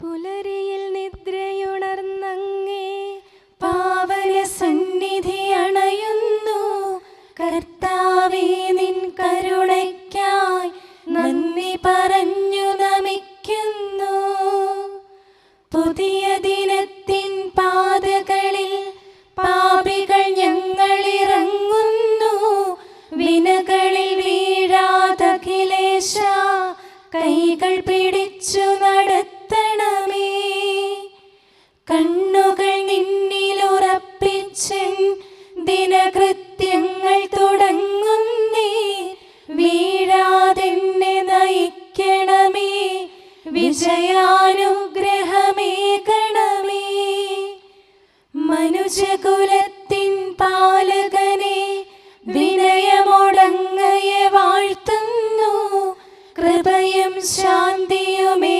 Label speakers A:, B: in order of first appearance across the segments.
A: പുലരിയിൽ നിദ്രയുണർന്നങ്ങേ പാവന സന്നിധി അണയുന്നു. കർത്താവേ, നിൻ കരുണയ്ക്കായി നന്ദി പറഞ്ഞു നമിക്കുന്നു. പുതിയ ദിനത്തിൻ പാതകളിൽ പാപികൾ ഞങ്ങളിറങ്ങുന്നു. വിനകളിൽ വീഴാതഖിലേശ കൈകൾ പിടിച്ചു നടത്തണമേ. കണ്ണുകൾ നിന്നിലുറപ്പിച്ചൻ ദിനകൃത്യങ്ങൾ തുടങ്ങുന്നേ. വീഴാതെന്നെ നയിക്കണമേ, വിജയാനുഗ്രഹമേകണമേ. മനുജകുലത്തിൻ പാലകനെ വിനയമൊടങ്ങയെ വാഴ്ത്തുന്നു. കൃപയും ശാന്തിയുമേകണമേ,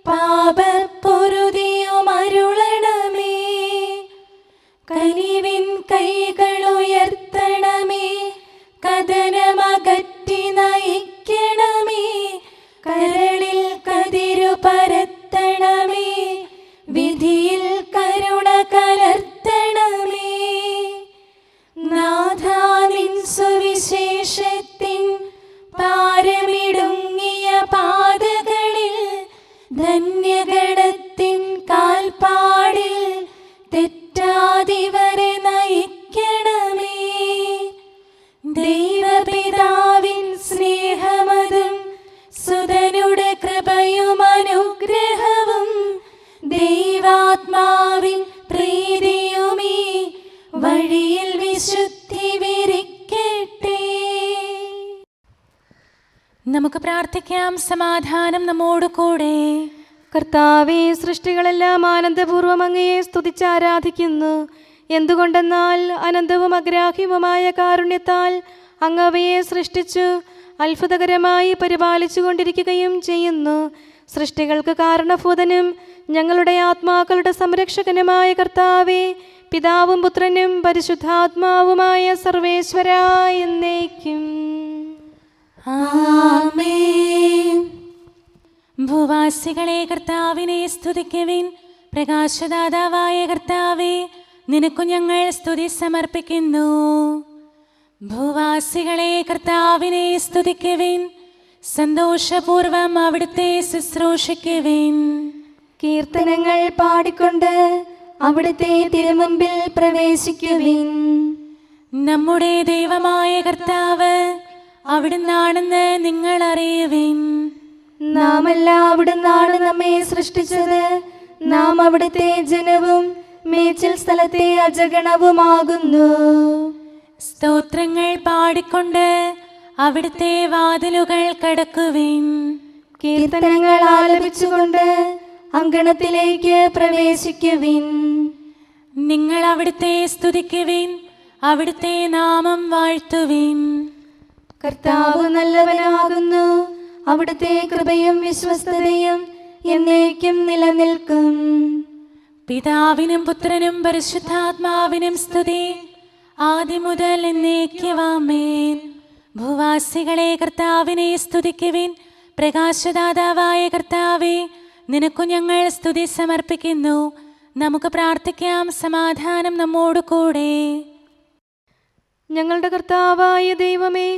A: പാപപ്പൊറുതിയുമരുളണമേ. കനിവിൻ കൈകളുയർത്തണമേ, കഥനമകറ്റി നയിക്കണമേ. കരളിൽ കതിരു പരത്തണമേ, വിധിയിൽ കരുണ കലർത്തണമേ. നാഥാ, നിൻ സുവിശേഷത്തിൻ പാരമിടുങ്ങിയ പാതകളിൽ ധന്യഗണത്തിൻ കാൽപ്പാടിൽ തെറ്റാതിവരെ നയിക്കണമേ. ദൈവപിതാവിൻ സ്നേഹമതും സുതനുടെ കൃപയും അനുഗ്രഹവും ദൈവാത്മാവിൻ പ്രീതിയുമീ വഴിയിൽ വിശുദ്ധി വിരിക്കട്ടെ.
B: നമുക്ക് പ്രാർത്ഥിക്കാം. സമാധാനം നമ്മോട് കൂടെ.
A: കർത്താവേ, സൃഷ്ടികളെല്ലാം ആനന്ദപൂർവ്വം അങ്ങയെ സ്തുതിച്ച് ആരാധിക്കുന്നു. എന്തുകൊണ്ടെന്നാൽ അനന്തവും അഗ്രാഹ്യവുമായ കാരുണ്യത്താൽ അങ്ങ് അവയെ സൃഷ്ടിച്ചു അത്ഭുതകരമായി പരിപാലിച്ചു കൊണ്ടിരിക്കുകയും ചെയ്യുന്നു. സൃഷ്ടികൾക്ക് കാരണഭൂതനും ഞങ്ങളുടെ ആത്മാക്കളുടെ സംരക്ഷകനുമായ കർത്താവേ, പിതാവും പുത്രനും പരിശുദ്ധാത്മാവുമായ സർവേശ്വരാ എന്നേക്കും
B: ആമേൻ. ഭൂവാസികളെ കർത്താവിനെ സ്തുതിക്കുവിൻ. പ്രകാശദാതാവായ കർത്താവേ, നിനക്കു ഞങ്ങൾ സ്തുതി സമർപ്പിക്കുന്നു. ഭൂവാസികളെ കർത്താവിനെ സ്തുതിക്കുവിൻ. സന്തോഷപൂർവം അവിടുത്തെ ശുശ്രൂഷിക്കുവിൻ.
A: കീർത്തനങ്ങൾ പാടിക്കൊണ്ട് അവിടുത്തെ തിരുമുമ്പിൽ പ്രവേശിക്കുവിൻ.
B: നമ്മുടെ ദൈവമായ കർത്താവ് അവിടുന്നാണെന്ന് നിങ്ങൾ അറിയുവിൻ.
A: നാമല്ല അവിടുന്നാണ് നമ്മെ സൃഷ്ടിച്ചത്. നാം അവിടുത്തെ ജനവും മേച്ചിൽ സ്ഥലത്തെ അജഗണവുമാകുന്നു.
B: സ്തോത്രങ്ങൾ പാടിക്കൊണ്ട് അവിടുത്തെ വാതിലുകൾ കടക്കുവിൻ.
A: കീർത്തനങ്ങൾ ആലപിച്ചുകൊണ്ട് അങ്കണത്തിലേക്ക് പ്രവേശിക്കുവിൻ.
B: നിങ്ങൾ അവിടുത്തെ സ്തുതിക്കുവിൻ, അവിടുത്തെ നാമം വാഴ്ത്തുവിൻ.
A: കർത്താവ് നല്ലവനാകുന്നു. അവിടുത്തെ കൃപയും വിശ്വസ്തതയും എന്നേക്കും നിലനിൽക്കും.
B: പിതാവിനും പുത്രനും പരിശുദ്ധാത്മാവിനും സ്തുതി, ആദ്യം മുതൽ എന്നേക്കും ആമേൻ. ഭൂവാസികളെ കർത്താവിനെ സ്തുതിക്കുവിൻ. പ്രകാശദാതാവായ കർത്താവേ, നിനക്കു ഞങ്ങൾ സ്തുതി സമർപ്പിക്കുന്നു. നമുക്ക് പ്രാർത്ഥിക്കാം. സമാധാനം നമ്മോട് കൂടെ.
A: ഞങ്ങളുടെ കർത്താവായ ദൈവമേ,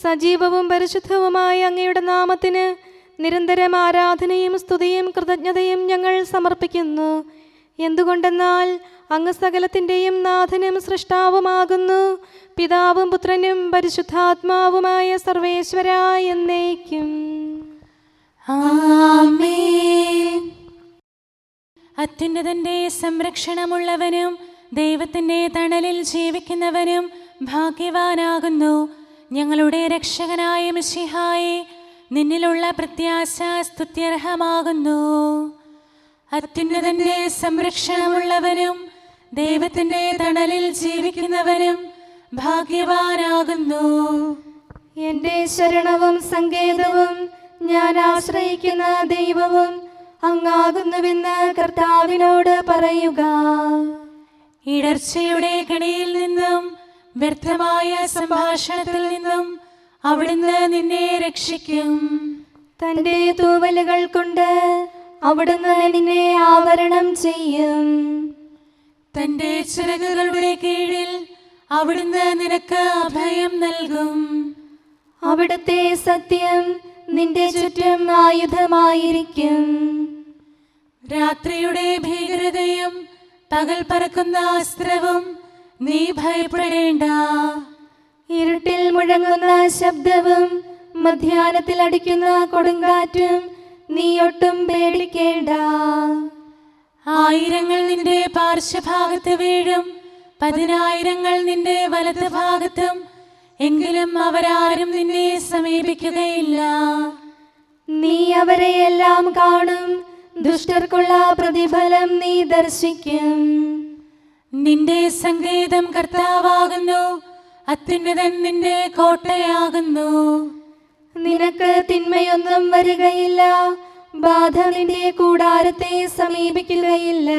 A: സജീവവും പരിശുദ്ധവുമായ അങ്ങയുടെ നാമത്തിന് നിരന്തരം ആരാധനയും സ്തുതിയും കൃതജ്ഞതയും ഞങ്ങൾ സമർപ്പിക്കുന്നു. എന്തുകൊണ്ടെന്നാൽ അങ്ങ് സകലത്തിൻ്റെയും നാഥനും സൃഷ്ടാവുമാകുന്നു. പിതാവും പുത്രനും പരിശുദ്ധാത്മാവുമായ സർവേശ്വരാ എന്നേക്കും
B: ആമേൻ. അത്യുന്നതന്റെ സംരക്ഷണമുള്ളവനും ദൈവത്തിൻ്റെ തണലിൽ ജീവിക്കുന്നവനും ഭാഗ്യവാനാകുന്നു. ഞങ്ങളുടെ രക്ഷകനായ മിശിഹായേ, നിന്നിലുള്ള പ്രത്യാശ സ്തുത്യർഹമാകുന്നു. അത്യുന്നതന്റെ സംരക്ഷണമുള്ളവനും ദൈവത്തിൻ്റെ തണലിൽ ജീവിക്കുന്നവനും ഭാഗ്യവാനാകുന്നു.
A: എൻ്റെ ശരണവും സങ്കേതവും ഞാൻ ആശ്രയിക്കുന്ന ദൈവവും അങ്ങാകുന്നുവെന്ന് കർത്താവിനോട് പറയുക.
B: ഇടർച്ചയുടെ കണിയിൽ നിന്നും വ്യർത്ഥമായ സംഭാഷണത്തിൽ നിന്നും അവിടുന്ന് നിന്നെ രക്ഷിക്കും.
A: തന്റെ തൂവലുകൾ കൊണ്ട് അവിടുന്ന് നിന്നെ ആവരണം ചെയ്യും.
B: തന്റെ ചിറകുകളുടെ കീഴിൽ അവിടുന്ന് നിനക്ക് അഭയം നൽകും.
A: അവിടുത്തെ സത്യം നിന്റെ ചുറ്റും ആയുധമായിരിക്കും.
B: രാത്രിയുടെ ഭീകരതയും പകൽ പറക്കുന്ന അസ്ത്രവും നീ ഭയപ്പെടേണ്ട.
A: ഇരുട്ടിൽ മുഴങ്ങുന്ന ശബ്ദവും മധ്യാഹ്നത്തിൽ അടിക്കുന്ന കൊടുങ്കാറ്റും നീ ഒട്ടും പേടിക്കേണ്ട.
B: ആയിരങ്ങൾ നിന്റെ പാർശ്വഭാഗത്ത് വീഴും, 10,000 നിന്റെ വലത് ഭാഗത്തും, എങ്കിലും അവരാരും നിന്നെ സമീപിക്കുകയില്ല.
A: നീ അവരെയെല്ലാം കാണും, ദുഷ്ടർക്കുള്ള പ്രതിഫലം നീ ദർശിക്കും.
B: നിന്റെ സങ്കേതം കർത്താവാകുന്നു, അത്യുന്നതൻ നിന്റെ കോട്ടയാകുന്നു.
A: നിനക്ക് തിന്മയൊന്നും വരികയില്ല, ബാധ നിന്റെ കൂടാരത്തെ സമീപിക്കുകയില്ല.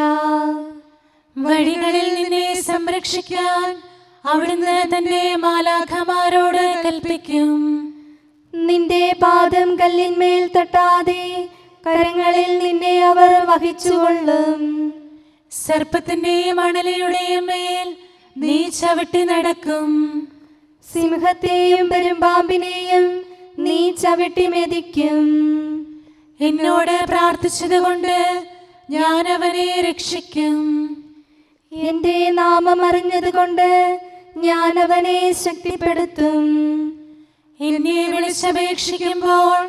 B: വഴികളിൽ നിന്നെ സംരക്ഷിക്കാൻ അവിടുന്ന് തന്റെ മാലാഖമാരോട് കൽപ്പിക്കും.
A: നിന്റെ പാദം കല്ലിന്മേൽ തട്ടാതെ കരങ്ങളിൽ നിന്നെ അവർ വഹിച്ചുകൊള്ളും.
B: സർപ്പത്തിന്റെയും അണലിയുടെയും മേൽ നീ ചവിട്ടി നടക്കും.
A: സിംഹത്തെയും പെരുമ്പാമ്പിനെയും നീ ചവിട്ടി മെതിക്കും.
B: എന്നോട് പ്രാർത്ഥിച്ചതുകൊണ്ട് ഞാൻ അവനെ രക്ഷിക്കും.
A: എന്റെ നാമം അറിഞ്ഞതുകൊണ്ട് ഞാൻ അവനെ ശക്തിപ്പെടുത്തും.
B: എന്നെ വിളിച്ചപേക്ഷിക്കുമ്പോൾ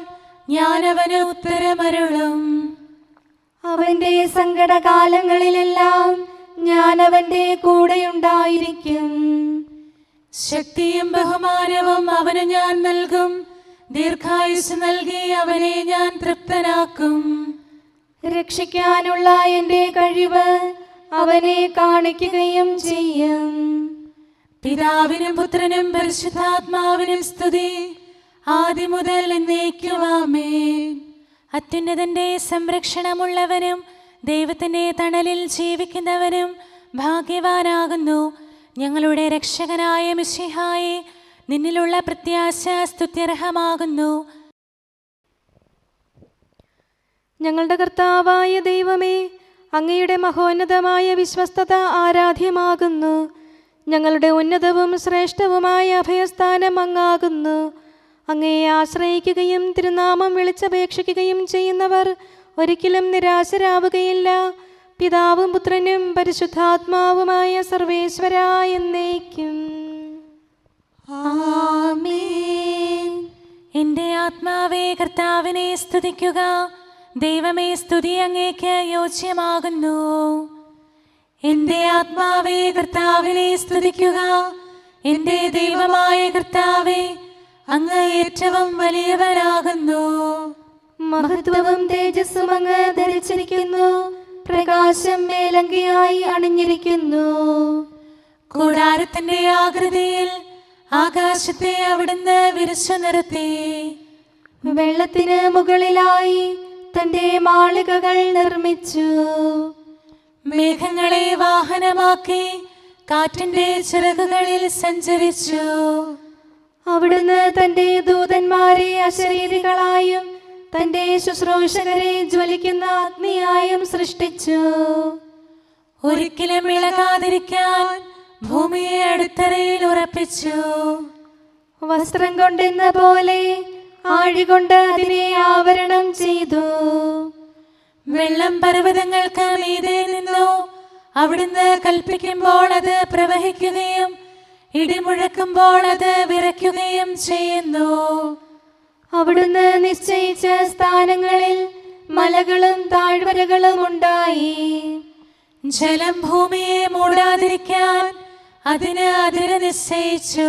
B: ഞാൻ അവന് ഉത്തരമരുളും.
A: അവന്റെ സങ്കടകാലങ്ങളിലെല്ലാം ഞാൻ അവന്റെ കൂടെയുണ്ടായിരിക്കും.
B: ശക്തിയും ബഹുമാനവും അവന് ഞാൻ നൽകും. ദീർഘായുസ് നൽകി അവനെ ഞാൻ തൃപ്തനാക്കും.
A: രക്ഷിക്കാനുള്ള എന്റെ കഴിവ് അവനെ കാണിക്കുകയും ചെയ്യും.
B: പിതാവിനും പുത്രനും പരിശുദ്ധാത്മാവിനും സ്തുതി, ആദ്യം മുതൽ എന്നേക്കും ആമേൻ. അത്യുന്നതന്റെ സംരക്ഷണമുള്ളവനും ദൈവത്തിന്റെ തണലിൽ ജീവിക്കുന്നവനും ഭാഗ്യവാനാകുന്നു. ഞങ്ങളുടെ രക്ഷകനായ മിശിഹായേ, നിന്നിലുള്ള പ്രത്യാശ സ്തുത്യർഹമാകുന്നു.
A: ഞങ്ങളുടെ കർത്താവായ ദൈവമേ, അങ്ങയുടെ മഹോന്നതമായ വിശ്വസ്തത ആരാധ്യമാകുന്നു. ഞങ്ങളുടെ ഉന്നതവും ശ്രേഷ്ഠവുമായ അഭയസ്ഥാനം അങ്ങാകുന്നു. അങ്ങയെ ആശ്രയിക്കുകയും തിരുനാമം വിളിച്ചപേക്ഷിക്കുകയും ചെയ്യുന്നവർ ഒരിക്കലും നിരാശരാവുകയില്ല. പിതാവും പുത്രനും പരിശുദ്ധാത്മാവുമായ സർവേശ്വരാ എന്നേക്കും
B: ആമേൻ. എൻ്റെ ആത്മാവേ കർത്താവിനെ സ്തുതിക്കുക. ദൈവമേ, സ്തുതി അങ്ങേക്ക് യോജ്യമാകുന്നു. എൻ്റെ ആത്മാവേ കർത്താവിനെ സ്തുതിക്കുക. എൻ്റെ ദൈവമായ കർത്താവേ, അങ്ങ് ഏറ്റവും വലിയവനാകുന്നു.
A: മഹത്വവും തേജസ്സും അങ്ങ് ധരിച്ചിരിക്കുന്നു. പ്രകാശം മേലങ്കിയായി അണിഞ്ഞിരിക്കുന്നു.
B: കൂടാരത്തിന്റെ ആകൃതിയിൽ ആകാശത്തെ അവിടുന്ന് വിരിച്ചു നിർത്തി.
A: വെള്ളത്തിന് മുകളിലായി തന്റെ മാളികകൾ നിർമ്മിച്ചു.
B: മേഘങ്ങളെ വാഹനമാക്കി കാറ്റിന്റെ ചിറകുകളിൽ സഞ്ചരിച്ചു.
A: അവിടുന്ന് തന്റെ ദൂതന്മാരെ അശരീരികളായും തന്റെ ശുശ്രൂഷകരെ ജ്വലിക്കുന്ന അഗ്നിയായും സൃഷ്ടിച്ചു.
B: ഒരിക്കലും ഇളകാതിരിക്കാൻ ഭൂമിയെ അടിത്തറയിൽ ഉറപ്പിച്ചു.
A: വസ്ത്രം കൊണ്ടെന്ന പോലെ ആഴികൊണ്ട് അതിനെ ആവരണം ചെയ്തു.
B: വെള്ളം പർവ്വതങ്ങൾക്ക് മീതെ നിന്നു. അവിടുന്ന് കൽപ്പിക്കുമ്പോൾ അത് പ്രവഹിക്കുകയും ഇടിമുഴക്കുമ്പോൾ അത് വിറയ്ക്കുകയും ചെയ്യുന്നു.
A: അവിടുന്ന് നിശ്ചയിച്ച സ്ഥാനങ്ങളിൽ മലകളും താഴ്വരകളും ഉണ്ടായി.
B: ജലം ഭൂമിയെ മൂടാതിരിക്കാൻ അതിന് അതിര് നിശ്ചയിച്ചു.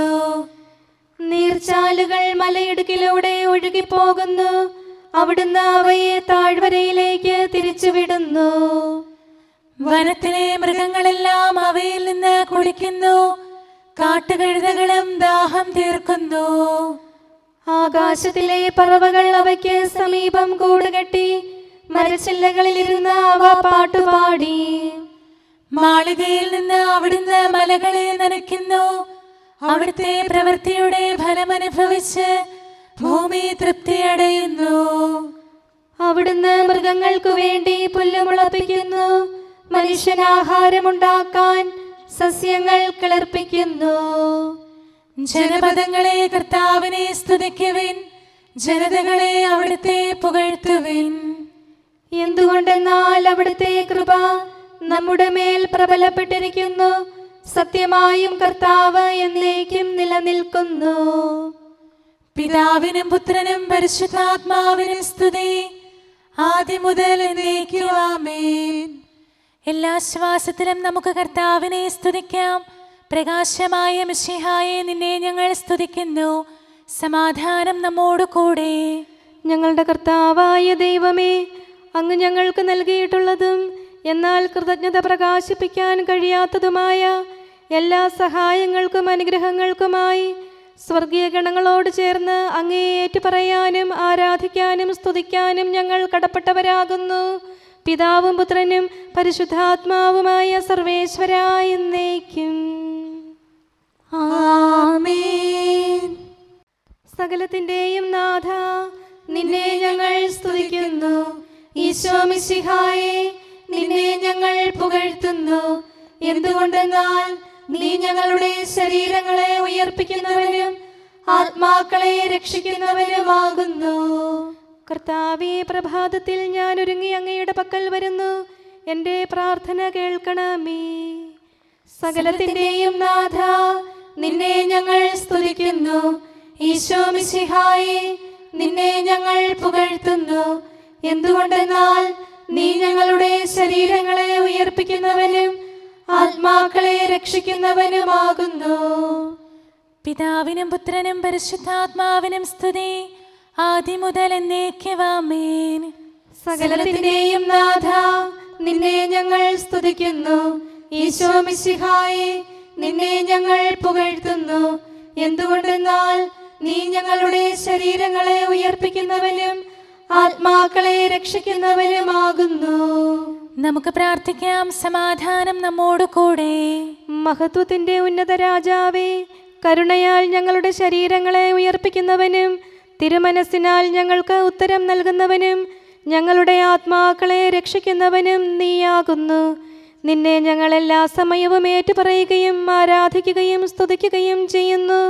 A: നീർച്ചാലുകൾ മലയിടുക്കിലൂടെ ഒഴുകിപ്പോകുന്നു. അവിടുന്ന് അവയെ താഴ്വരയിലേക്ക് തിരിച്ചുവിടുന്നു.
B: വനത്തിലെ മൃഗങ്ങളെല്ലാം അവയിൽ നിന്ന് കുടിക്കുന്നു. കാട്ടുകഴുതകളും ദാഹം തീർക്കുന്നു.
A: ആകാശത്തിലെ പറവകൾ അവയ്ക്ക് സമീപം കൂടുകെട്ടി മരച്ചില്ലകളിലിരുന്ന് അവ പാട്ടുപാടി.
B: മാളികയിൽ നിന്ന് അവിടുന്ന് മലകളെ നനയ്ക്കുന്നു. അവിടുത്തെ പ്രവൃത്തിയുടെ ഫലമനുഭവിച്ച് ഭൂമി തൃപ്തിയടയുന്നു.
A: മൃഗങ്ങൾക്കു വേണ്ടി പുല്ല് മുളപ്പിക്കുന്നു. മനുഷ്യനാഹാരമുണ്ടാക്കാൻ സസ്യങ്ങൾ കിളിർപ്പിക്കുന്നു.
B: ജനപദങ്ങളെ കർത്താവിനെ സ്തുതിക്കുവിൻ, ജനതകളെ അവിടുത്തെ പുകഴ്ത്തുവിൻ.
A: എന്തുകൊണ്ടെന്നാൽ അവിടുത്തെ കൃപ നമ്മുടെ മേൽ പ്രബലപ്പെട്ടിരിക്കുന്നു. സത്യമായും കർത്താവ് എന്നേക്കും നിലനിൽക്കുന്നു.
B: പിതാവിനും പുത്രനും പരിശുദ്ധാത്മാവിനും സ്തുതി, ആദ്യം മുതൽ എന്നേക്കും ആമേൻ. എല്ലാ ശ്വാസത്തിലും നമുക്ക് കർത്താവിനെ സ്തുതിക്കാം. പ്രകാശമായ മിശിഹായെ, നിന്നെ ഞങ്ങൾ സ്തുതിക്കുന്നു. സമാധാനം നമ്മോട് കൂടെ.
A: ഞങ്ങളുടെ കർത്താവായ ദൈവമേ, അങ്ങ് ഞങ്ങൾക്ക് നൽകിയിട്ടുള്ളതും എന്നാൽ കൃതജ്ഞത പ്രകാശിപ്പിക്കാൻ കഴിയാത്തതുമായ എല്ലാ സഹായങ്ങൾക്കും അനുഗ്രഹങ്ങൾക്കുമായി സ്വർഗീയ ഗണങ്ങളോട് ചേർന്ന് അങ്ങേ ഏറ്റുപറയാനും ആരാധിക്കാനും സ്തുതിക്കാനും ഞങ്ങൾ കടപ്പെട്ടവരാകുന്നു. പിതാവും പുത്രനും പരിശുദ്ധാത്മാവുമായ സർവേശ്വരായ എന്നേക്കും ആമേൻ. സകലത്തിന്റെയും നാഥ, നിന്നെ ഞങ്ങൾ സ്തുതിക്കുന്നു. ഈശോ മിശിഹായെ, നിന്നെ ഞങ്ങൾ പുകഴ്ത്തുന്നു. എന്തുകൊണ്ടെന്നാൽ നീ ഞങ്ങളുടെ ശരീരങ്ങളെ ഉയർപ്പിക്കുന്നവനും ആത്മാക്കളെ രക്ഷിക്കുന്നവനുമാകുന്നു. കർത്താവേ, പ്രഭാതത്തിൽ ഞാൻ ഒരുങ്ങി അങ്ങയുടെ പക്കൽ വരുന്നു. എൻ്റെ പ്രാർത്ഥന കേൾക്കണമേ. സകലത്തിന്റെയും നാഥ, നിന്നെ ഞങ്ങൾ സ്തുതിക്കുന്നു. ഈശോ മിശിഹായെ, നിന്നെ ഞങ്ങൾ പുകഴ്ത്തുന്നു. എന്തുകൊണ്ടെന്നാൽ നീ ഞങ്ങളുടെ ശരീരങ്ങളെ ഉയർപ്പിക്കുന്നവനും ആത്മാക്കളെ രക്ഷിക്കുന്നവനുമാകുന്നു.
B: പിതാവിനും പുത്രനും പരിശുദ്ധാത്മാവിനും സ്തുതി, ആദ്യം മുതൽ എന്നേക്കും ആമേൻ.
A: സകലത്തിന്റെയും നാഥ, നിന്നെ ഞങ്ങൾ സ്തുതിക്കുന്നു. ഈശോ മിശിഹായെ, നിന്നെ ഞങ്ങൾ പുകഴ്ത്തുന്നു. എന്തുകൊണ്ടെന്നാൽ നീ ഞങ്ങളുടെ ശരീരങ്ങളെ ഉയർപ്പിക്കുന്നവനും ആത്മാക്കളെ രക്ഷിക്കുന്നവനുമാകുന്നു.
B: നമുക്ക് പ്രാർത്ഥിക്കാം. സമാധാനം നമ്മോട് കൂടെ.
A: മഹത്വത്തിന്റെ ഉന്നത രാജാവേ, കരുണയാൽ ഞങ്ങളുടെ ശരീരങ്ങളെ ഉയർപ്പിക്കുന്നവനും തിരുമനസ്സിനാൽ ഞങ്ങൾക്ക് ഉത്തരം നൽകുന്നവനും ഞങ്ങളുടെ ആത്മാക്കളെ രക്ഷിക്കുന്നവനും നീയാകുന്നു. നിന്നെ ഞങ്ങൾ എല്ലാ സമയവും ഏറ്റുപറയുകയും ആരാധിക്കുകയും സ്തുതിക്കുകയും ചെയ്യുന്നു.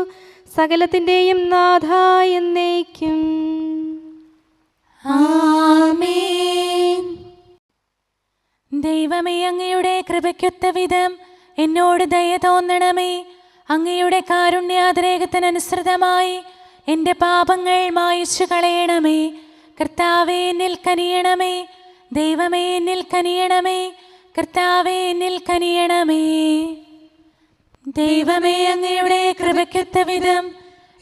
A: സകലത്തിന്റെയും നാഥ എന്നേക്കും
B: ആമേൻ. ദൈവമേ, അങ്ങയുടെ കൃപയ്ക്കൊത്ത വിധം എന്നോട് ദയ തോന്നണമേ. അങ്ങയുടെ കാരുണ്യാതിരേകത്തിനനുസൃതമായി എൻ്റെ പാപങ്ങൾ മായിച്ചു കളയണമേ. കർത്താവേ, എന്നിൽ കനിയണമേ. ദൈവമേ, എന്നിൽ കനിയണമേ. കർത്താവേ, എന്നിൽ കനിയണമേ. ദൈവമേ, അങ്ങയുടെ കൃപയ്ക്കൊത്ത വിധം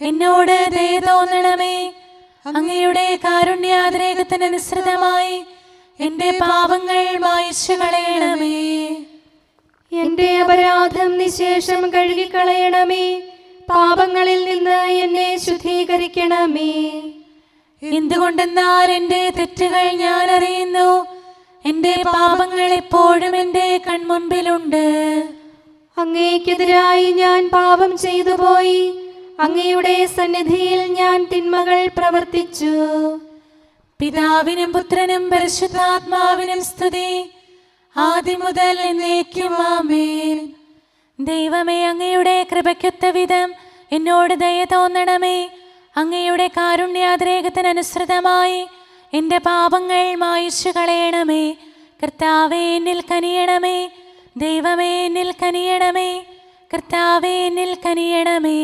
B: എന്നോട് ദയ തോന്നണമേ. അങ്ങയുടെ കാരുണ്യാതിരേകത്തിനനുസൃതമായി എൻ്റെ പാപങ്ങൾ മായിച്ചു കളയണമേ.
A: എൻ്റെ അപരാധം നിശേഷം കഴുകിക്കളയണമേ. പാപങ്ങളിൽ നിന്ന് എന്നെ ശുദ്ധീകരിക്കണമേ.
B: എന്തുകൊണ്ടെന്നാൽ എൻ്റെ തെറ്റുകൾ ഞാൻ അറിയുന്നു. എൻ്റെ പാപങ്ങൾ എപ്പോഴും എൻ്റെ കൺമുൻപിലുണ്ട്.
A: അങ്ങേക്കെതിരായി ഞാൻ പാപം ചെയ്തു പോയി. അങ്ങയുടെ സന്നിധിയിൽ ഞാൻ തിന്മകൾ പ്രവർത്തിച്ചു.
B: പിതാവിനും പുത്രനും പരിശുദ്ധാത്മാവിനും സ്തുതി, ആദ്യം മുതൽ എന്നേക്കും ആമേൻ. ദൈവമേ, അങ്ങയുടെ കൃപയ്ക്കൊത്ത വിധം എന്നോട് ദയ തോന്നണമേ. അങ്ങയുടെ കാരുണ്യാതിരേകത്തിനനുസൃതമായി എൻ്റെ പാപങ്ങൾ മായിച്ചു കളയണമേ. കർത്താവേ, എന്നിൽ കനിയണമേ. ദൈവമേ, എന്നിൽ കനിയണമേ. കർത്താവേ, എന്നിൽ കനിയണമേ.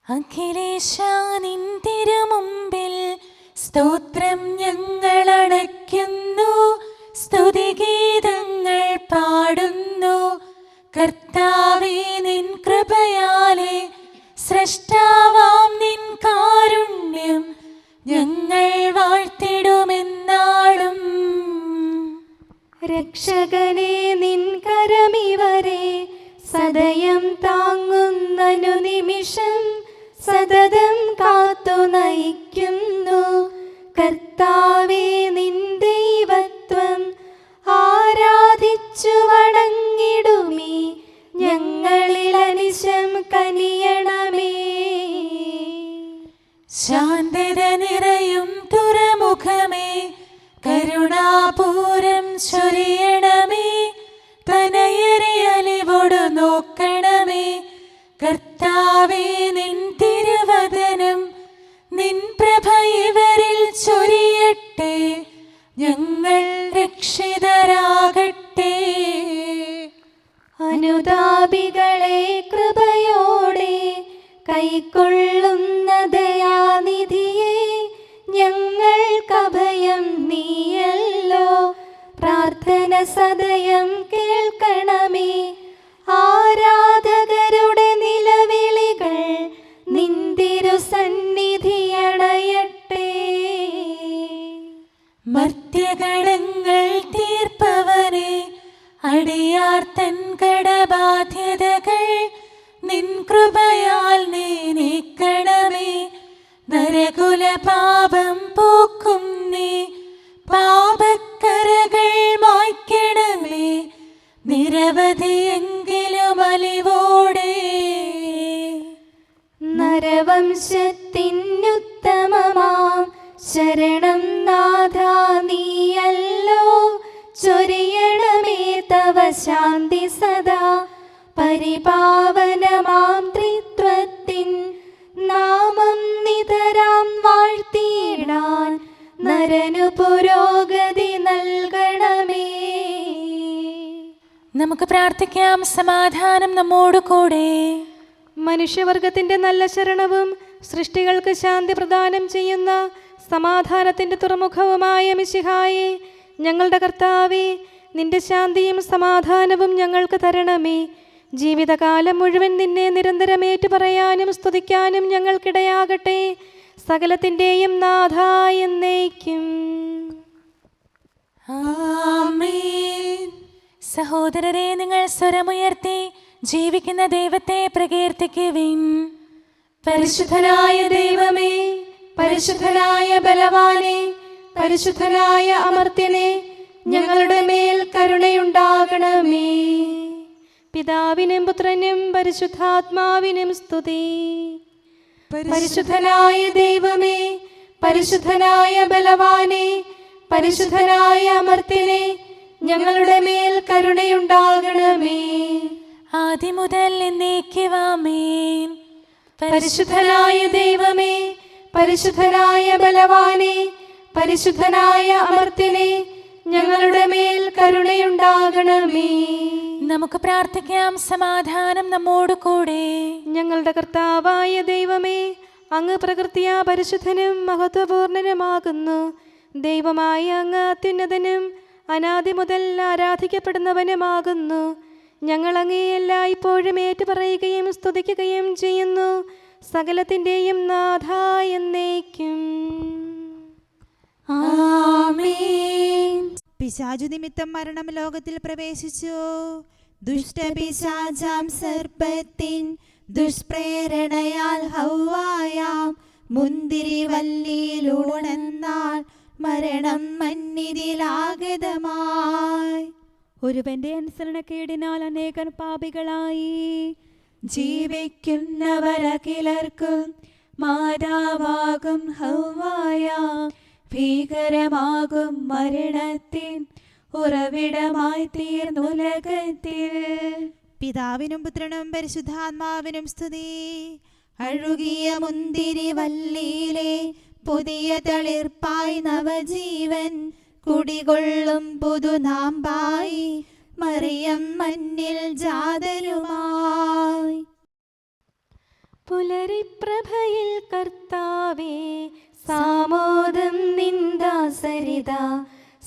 B: അഖിലേശാ, നിൻ തിരുമുമ്പിൽ സ്തോത്രം ഞങ്ങൾ അണയ്ക്കുന്നു. സ്തുതിഗീതങ്ങൾ പാടുന്നു. കർത്താവേ, നിൻ കൃപയാലെ സ്രഷ്ടാവാം നിൻ കാരുണ്യം ഞങ്ങൾ വാഴ്ത്തിടുമെന്നാളും.
A: രക്ഷകനെ, നിൻ കരമിവരെ സദയം താങ്ങുന്നനു നിമിഷം സതതം കാത്തു നയിക്കുന്നു. കർത്താവേ, നിൻ ദൈവത്വം ആരാധിച്ചു വണങ്ങിടുമീ ഞങ്ങളിൽ അനിശം കനിയണമേ.
B: ശാന്തത നിറയും തുറമുഖമേ, കരുണ
A: സഹായം നീയല്ലോ. പ്രാർത്ഥന സദയം കേൾക്കണമേ. ആരാധകരുടെ നിലവിളികൾ നിന്തിരു സന്നിധിയണയട്ടെ.
B: മർത്യകടങ്ങൾ തീർപ്പവനെ, അടിയാർ തൻ കടബാധ്യതകൾ നിൻ കൃപയാൽ നീ നീക്കണമേ. നരകുല പാപം പോക്കും നീ, പാപക്കരകൾ മായ്ക്കണമേ. നിരവധിയെങ്കിലും അലിവോടെ
A: നരവംശത്തിനുത്തമമാം ശരണം നാഥ നീയല്ലോ. ചൊരിയണമേ തവ ശാന്തി സദാ. പരിപാവനമാം ത്രിത്വത്തിൻ നാമം നിതരാം വാഴ്ത്തിയിടാൻ നരനു പുരോഗതി നൽകണമേ.
B: നമുക്ക് പ്രാർത്ഥിക്കാം. സമാധാനം നമ്മോട് കൂടെ.
A: മനുഷ്യവർഗത്തിന്റെ നല്ല ശരണവും സൃഷ്ടികൾക്ക് ശാന്തി പ്രദാനം ചെയ്യുന്ന സമാധാനത്തിന്റെ തുറമുഖവുമായ മിശിഹായേ, ഞങ്ങളുടെ കർത്താവേ, നിന്റെ ശാന്തിയും സമാധാനവും ഞങ്ങൾക്ക് തരണമേ. ജീവിതകാലം മുഴുവൻ നിന്നെ നിരന്തരം ഏറ്റുപറയാനും സ്തുതിക്കാനും ഞങ്ങൾക്കിടയാകട്ടെ. സകലത്തിൻ്റെയും നാഥ എന്നേക്കും.
B: ആമേൻ. സഹോദരരെ, നിങ്ങൾ സ്വരമുയർത്തി ജീവിക്കുന്ന ദൈവത്തെ പ്രകീർത്തിക്കുവിൻ.
A: പരിശുദ്ധനായ ദൈവമേ, പരിശുദ്ധനായ ബലവാനെ, പരിശുദ്ധനായ അമർത്യനെ, ഞങ്ങളുടെ മേൽ കരുണയുണ്ടാകണമേ. പിതാവിനും പുത്രനും പരിശുദ്ധാത്മാവിനും സ്തുതി. പരിശുദ്ധനായ ദൈവമേ, പരിശുദ്ധനായ ബലവാനെ, പരിശുദ്ധനായ അമർത്യനെ, ഞങ്ങളുടെ മേൽ കരുണയുണ്ടാകണമേ.
B: ആദ്യം മുതൽ എന്നേക്കുമാമേൻ.
A: പരിശുദ്ധനായ ദൈവമേ, പരിശുദ്ധനായ ബലവാനെ, പരിശുദ്ധനായ അമർത്യനെ, ഞങ്ങളുടെ മേൽ കരുണയുണ്ടാകണമേ.
B: നമുക്ക് പ്രാർത്ഥിക്കാം. സമാധാനം നമ്മോട് കൂടെ.
A: ഞങ്ങളുടെ കർത്താവായ ദൈവമേ, അങ്ങ് പ്രകൃതിയാ പരിശുദ്ധനും മഹത്വപൂർണനുമാകുന്നു. ദൈവമായ അങ്ങ് അത്യുന്നതനും അനാദി മുതൽ ആരാധിക്കപ്പെടുന്നവനുമാകുന്നു. ഞങ്ങൾ അങ്ങേ എല്ലായ്പ്പോഴും ഏറ്റുപറയുകയും സ്തുതിക്കുകയും ചെയ്യുന്നു. സകലത്തിൻ്റെയും നാഥ എന്നേക്കും.
B: ആമേൻ.
C: പിശാചു നിമിത്തം മരണം ലോകത്തിൽ പ്രവേശിച്ചു. ദുഷ്ടപിശാചാം സർപ്പത്തിൻ ദുഷ്പ്രേരണയാൽ ഹൗവായാം മുന്തിരിവല്ലിയിലൂണെന്നാൽ മരണം മന്നിതിലാഗതമായി.
A: ഒരുവന്റെ അനുസരണക്കേടിനാൽ അനേകർ പാപികളായി.
C: ജീവിക്കുന്നവരകിലർക്കും മാതാവാകും ഹൗവായാം ഭീകരമാകും മരണത്തിൻ ഉറവിടമായി തീർന്നുലകത്തിൽ. പിതാവിനും പുത്രനും പരിശുദ്ധാത്മാവിനും സ്തുതി. അഴുകിയ മുന്തിരി വല്ലിയിലെ പുതിയ തളിർപ്പായി നവജീവൻ കുടികൊള്ളും പുതുനാമ്പായി മറിയം മണ്ണിൽ ജാതരുമായി.
A: പുലരിപ്രഭയിൽ കർത്താവേ, സാമോദം നിന്ദാസരിത.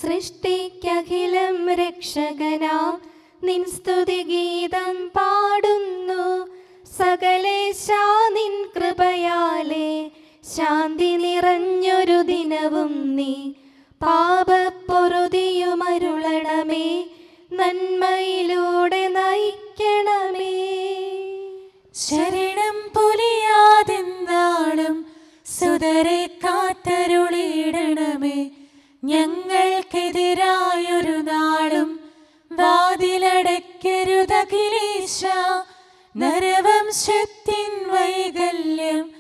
A: സൃഷ്ടിക്കഖിലം രക്ഷകനാം നിൻ സ്തുതിഗീതം പാടുന്നു. സകലേശാ നിൻ കൃപയാലേ ശാന്തി നിറഞ്ഞൊരു ദിനവും നീ. പാപപ്പൊറുതിയുമരുളണമേ, നന്മയിലൂടെ നയിക്കണമേ.
B: ശരണം പൊലിയാതെന്നാളും സുതരെ കാത്തരുളിയിടണമേ. ഞങ്ങൾക്കെതിരായൊരു നാളും വാതിലടയ്ക്കരുതഖിലേശ. നരവംശത്തിൻ വൈകല്യം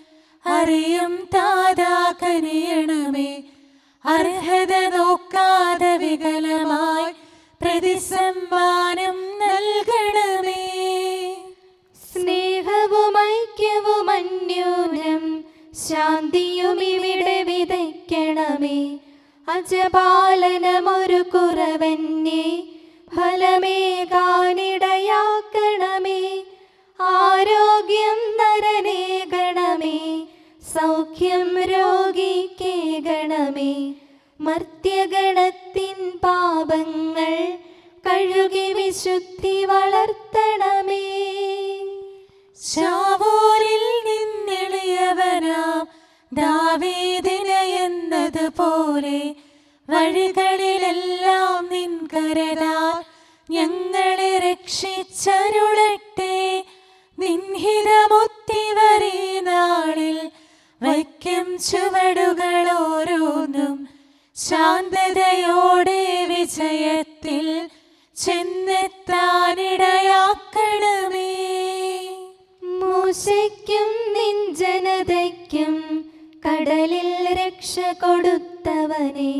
B: അറിയും താതാ കനിയണമേ. അർഹത നോക്കാതെ വികലമായി പ്രതിസമ്മാനം നൽകണമേ.
A: സ്നേഹവും ഐക്യവും അന്യോന്യം ശാന്തിയും ഇവിടെ വിതയ്ക്കണമേ. അജപാലനമൊരു കുറവന്യേ ഫലമേകാനിടയാക്കണമേ. ആരോഗ്യം നരനേകണമേ, സൗഖ്യം രോഗിക്കേകണമേ. മർത്യഗണത്തിൻ പാപങ്ങൾ കഴുകി വിശുദ്ധി വളർത്തണമേ.
B: ശാവൂരിൽ നിന്നെളിയവനാം ദാവീദിന് എന്നതുപോലെ വഴികളിലെല്ലാം നിൻ കരതാൽ ഞങ്ങളെ രക്ഷിച്ചരുളട്ടെ. നിൻഹിതമൊത്തിവരെ നാളിൽ വയ്ക്കും ചുവടുകൾ ഓരോന്നും ശാന്തതയോടെ വിജയത്തിൽ ചെന്നെത്താനിടയാക്കണമേ.
A: മൂശയ്ക്കും നിൻ ജനതയ്ക്കും കടലിൽ രക്ഷ കൊടുത്തവനെ,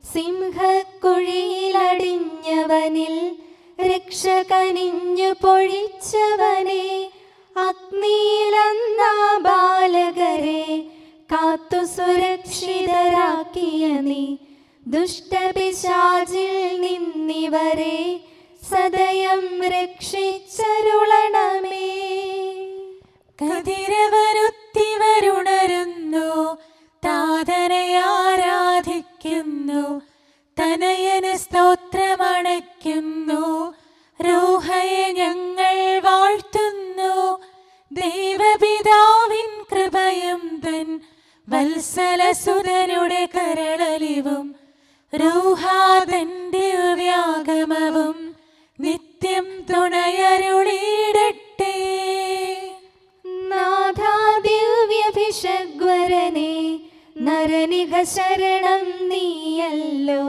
A: സിംഹക്കുഴിയിലടിഞ്ഞവനിൽ രക്ഷ കനിഞ്ഞു പൊഴിച്ചവനെ, അഗ്നിയിലന്നാ ബാലകരെ കാത്തു സുരക്ഷിതരാക്കിയ നീ, ദുഷ്ടപിശാചിൽ നിന്നിവരെ സദയം രക്ഷിച്ചരുളണമേ.
B: കതിരവനുത്തിവരുണരുന്നു, താതനെ ആരാധിക്കുന്നു, തനയന് സ്തോത്രമണയ്ക്കുന്നു, റൂഹയെ ഞങ്ങൾ വാഴ്ത്തുന്നു. ദൈവപിതാവിൻ കൃപയും തൻ വത്സലസുതനുടെ കരളലിവും റൂഹാതൻ ദിവ്യാഗമവും നിത്യം തുണയരുളിയിടട്ടെ.
A: നാഥാ ദിവ്യഭിഷഗ്വരനെ, നരനിക ശരണം നീയല്ലോ.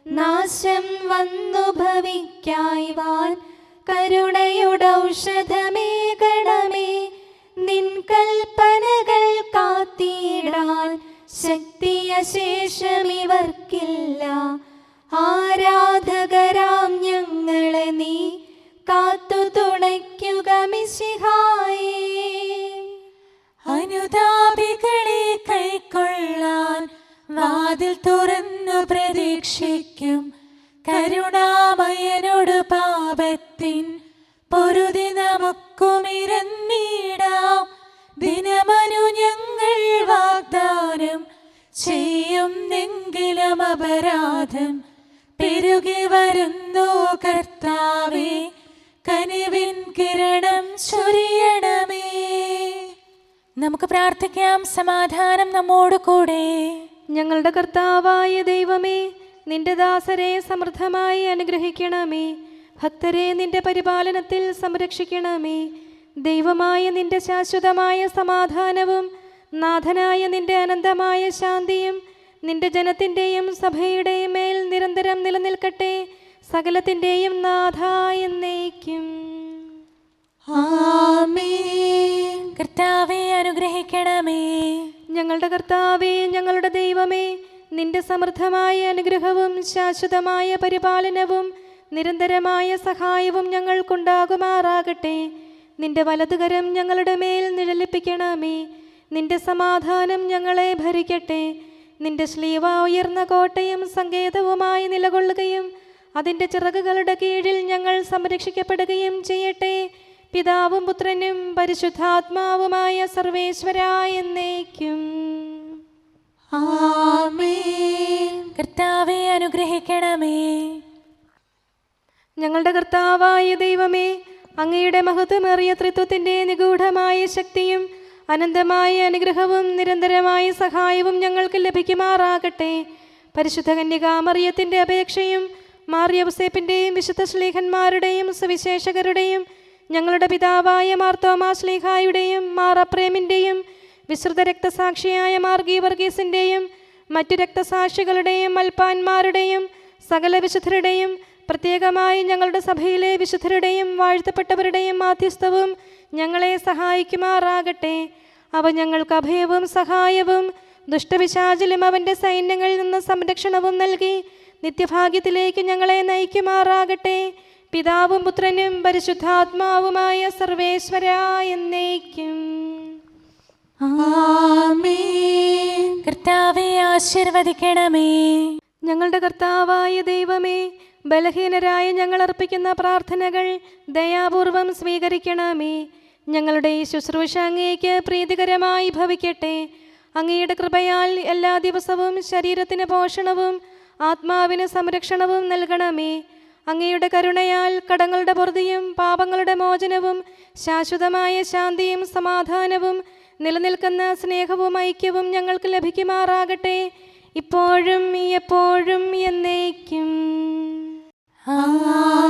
A: നാശം വന്നു ഭവിക്കായ്വാൻ കരുണയുടൗഷധമേകണമേ. നിൻ കൽപ്പനകൾ കാത്തിടാൻ ശക്തിയശേഷമിവർക്കില്ല. ആരാധകരാം ഞങ്ങളെ നീ കാത്തു തുണയ്ക്കുക മിശിഹായേ.
B: അനുതാപികളെ കൈക്കൊള്ളാൻ വാതിൽ തുറന്നു പ്രതീക്ഷിക്കും. കരുണാമയനോട് പാപത്തിൻ പൊറുതി നമുക്കുമിരന്നിടാം. ദിനമനു ഞങ്ങൾ വാഗ്ദാനം ചെയ്യുന്നെങ്കിലും അപരാധം പെരുകി വരുന്നു. കർത്താവേ, കനിവിൻ കിരണം ചൊരിയണമേ. നമുക്ക് പ്രാർത്ഥിക്കാം. സമാധാനം നമ്മോട് കൂടെ.
A: ഞങ്ങളുടെ കർത്താവായ ദൈവമേ, നിന്റെ ദാസരെ സമൃദ്ധമായി അനുഗ്രഹിക്കണമേ. ഭക്തരെ നിന്റെ പരിപാലനത്തിൽ സംരക്ഷിക്കണമേ. ദൈവമായ നിന്റെ ശാശ്വതമായ സമാധാനവും നാഥനായ നിന്റെ അനന്തമായ ശാന്തിയും നിന്റെ ജനത്തിൻ്റെയും സഭയുടെയും മേൽ നിരന്തരം നിലനിൽക്കട്ടെ. സകലത്തിൻ്റെയും നാഥ എന്നേക്കും.
B: ആമേൻ. കർത്താവേ, അനുഗ്രഹിക്കണമേ.
A: ഞങ്ങളുടെ കർത്താവേ, ഞങ്ങളുടെ ദൈവമേ, നിന്റെ സമൃദ്ധമായ അനുഗ്രഹവും ശാശ്വതമായ പരിപാലനവും നിരന്തരമായ സഹായവും ഞങ്ങൾക്കുണ്ടാകുമാറാകട്ടെ. നിന്റെ വലതുകരം ഞങ്ങളുടെ മേൽ നിഴലിപ്പിക്കണമേ. നിന്റെ സമാധാനം ഞങ്ങളെ ഭരിക്കട്ടെ. നിന്റെ ശ്ലീവ ഉയർന്ന കോട്ടയും സങ്കേതവുമായി നിലകൊള്ളുകയും അതിൻ്റെ ചിറകുകളുടെ കീഴിൽ ഞങ്ങൾ സംരക്ഷിക്കപ്പെടുകയും ചെയ്യട്ടെ. പിതാവും പുത്രനും പരിശുദ്ധാത്മാവുമായ സർവേശ്വരായ എന്നേക്കും.
B: ആമേൻ. കർത്താവേ, അനുഗ്രഹിക്കണമേ.
A: ഞങ്ങളുടെ കർത്താവായ ദൈവമേ, അങ്ങയുടെ മഹത്വമേറിയ ത്രിത്വത്തിൻ്റെ നിഗൂഢമായ ശക്തിയും അനന്തമായ അനുഗ്രഹവും നിരന്തരമായ സഹായവും ഞങ്ങൾക്ക് ലഭിക്കുമാറാകട്ടെ. പരിശുദ്ധ കന്യകാമറിയത്തിൻ്റെ അപേക്ഷയും മാർ യൗസേപ്പിൻ്റെയും വിശുദ്ധ ശ്ലീഹന്മാരുടെയും സുവിശേഷകരുടെയും ഞങ്ങളുടെ പിതാവായ മാർ തോമാ ശ്ലീഹായുടെയും മാർ അപ്രേമിൻ്റെയും വിശ്രുത രക്തസാക്ഷിയായ മാർ ഗീവർഗീസിൻ്റെയും മറ്റു രക്തസാക്ഷികളുടെയും മൽപ്പാന്മാരുടെയും സകല വിശുദ്ധരുടെയും പ്രത്യേകമായി ഞങ്ങളുടെ സഭയിലെ വിശുദ്ധരുടെയും വാഴ്ത്തപ്പെട്ടവരുടെയും മാധ്യസ്ഥവും ഞങ്ങളെ സഹായിക്കുമാറാകട്ടെ. അവ ഞങ്ങൾക്ക് അഭയവും സഹായവും ദുഷ്ടപിശാചിലും അവൻ്റെ സൈന്യങ്ങളിൽ നിന്ന് സംരക്ഷണവും നൽകി നിത്യഭാഗ്യത്തിലേക്ക് ഞങ്ങളെ നയിക്കുമാറാകട്ടെ. പിതാവും പുത്രനും പരിശുദ്ധാത്മാവുമായ സർവേശ്വരായ എന്നേക്കും.
B: ആമേൻ. കർത്താവേ, ആശീർവദിക്കണമേ.
A: ഞങ്ങളുടെ കർത്താവായ ദൈവമേ, ബലഹീനരായ ഞങ്ങൾ അർപ്പിക്കുന്ന പ്രാർത്ഥനകൾ ദയാപൂർവം സ്വീകരിക്കണമേ. ഞങ്ങളുടെ ഈ ശുശ്രൂഷ അങ്ങേക്ക് പ്രീതികരമായി ഭവിക്കട്ടെ. അങ്ങയുടെ കൃപയാൽ എല്ലാ ദിവസവും ശരീരത്തിന് പോഷണവും ആത്മാവിന് സംരക്ഷണവും നൽകണമേ. അങ്ങയുടെ കരുണയാൽ കടങ്ങളുടെ പൊറുതിയും പാപങ്ങളുടെ മോചനവും ശാശ്വതമായ ശാന്തിയും സമാധാനവും നിലനിൽക്കുന്ന സ്നേഹവും ഐക്യവും ഞങ്ങൾക്ക് ലഭിക്കുമാറാകട്ടെ, ഇപ്പോഴും എപ്പോഴും എന്നേക്കും.
B: ആമേൻ.